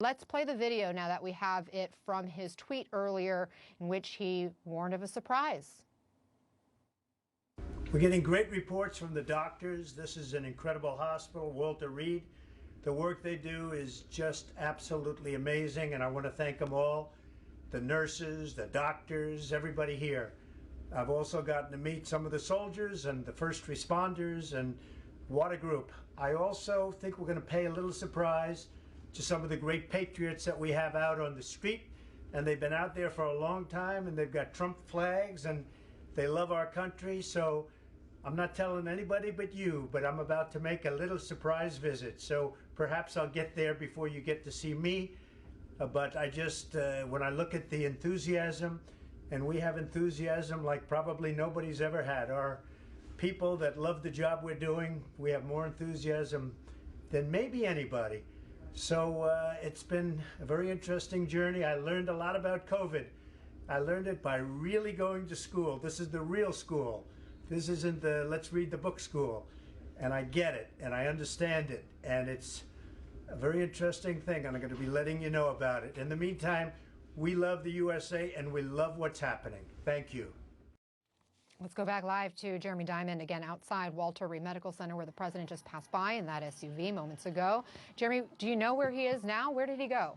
Let's play the video now that we have it from his tweet earlier in which he warned of a surprise. We're getting great reports from the doctors. This is an incredible hospital, Walter Reed. The work they do is just absolutely amazing, and I want to thank them all, the nurses, the doctors, everybody here. I've also gotten to meet some of the soldiers and the first responders, and what a group. I also think we're going to pay a little surprise to some of the great patriots that we have out on the street, and they've been out there for a long time, and they've got Trump flags, and they love our country. So I'm not telling anybody but you, but I'm about to make a little surprise visit. So perhaps I'll get there before you get to see me. But I just, when I look at the enthusiasm, and we have enthusiasm like probably nobody's ever had. Our people that love the job we're doing, we have more enthusiasm than maybe anybody. So it's been a very interesting journey. I learned a lot about COVID. I learned it by really going to school. This is the real school. This isn't the let's read the book school. And I get it, and I understand it, and it's a very interesting thing, and I'm going to be letting you know about it. In the meantime, we love the USA, and we love what's happening. Thank you. Let's go back live to Jeremy Diamond, again outside Walter Reed Medical Center, where the president just passed by in that SUV moments ago. Jeremy, do you know where he is now? Where did he go?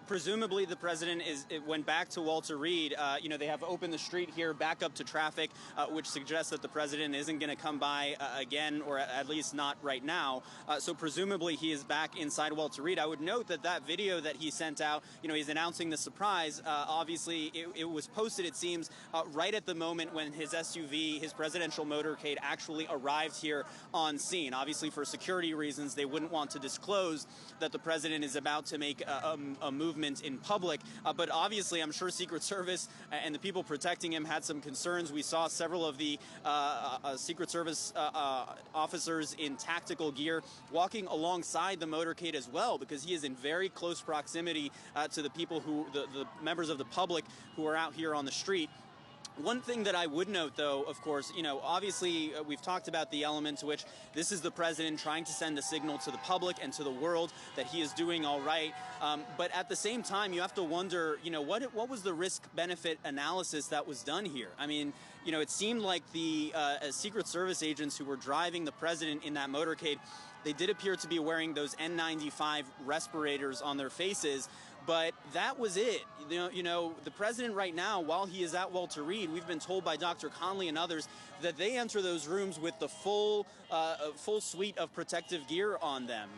Presumably the president went back to Walter Reed. They have opened the street here back up to traffic, which suggests that the president isn't going to come by again, or at least not right now. So presumably he is back inside Walter Reed. I would note that video that he sent out, he's announcing the surprise. Obviously, it was posted, it seems, right at the moment when his SUV, his presidential motorcade, actually arrived here on scene. Obviously, for security reasons, they wouldn't want to disclose that the president is about to make a movement in public, but obviously I'm sure Secret Service and the people protecting him had some concerns. We saw several of the Secret Service officers in tactical gear walking alongside the motorcade as well, because he is in very close proximity to the people the members of the public who are out here on the street. One thing that I would note, though, of course, obviously we've talked about the element to which this is the president trying to send a signal to the public and to the world that he is doing all right. But at the same time, you have to wonder, what was the risk-benefit analysis that was done here? I mean, it seemed like the Secret Service agents who were driving the president in that motorcade, they did appear to be wearing those N95 respirators on their faces. But that was it. The president right now, while he is at Walter Reed, we've been told by Dr. Conley and others that they enter those rooms with the full suite of protective gear on them.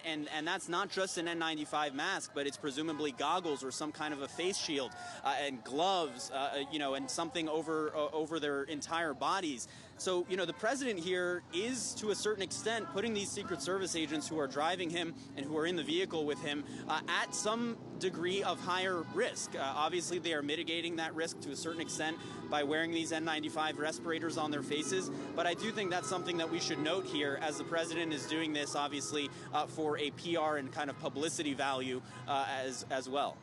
And that's not just an N95 mask, but it's presumably goggles or some kind of a face shield and gloves, and something over their entire bodies. So, the president here is, to a certain extent, putting these Secret Service agents who are driving him and who are in the vehicle with him at some degree of higher risk. Obviously, they are mitigating that risk to a certain extent by wearing these N95 respirators on their faces. But I do think that's something that we should note here, as the president is doing this, obviously, for a PR and kind of publicity value as well.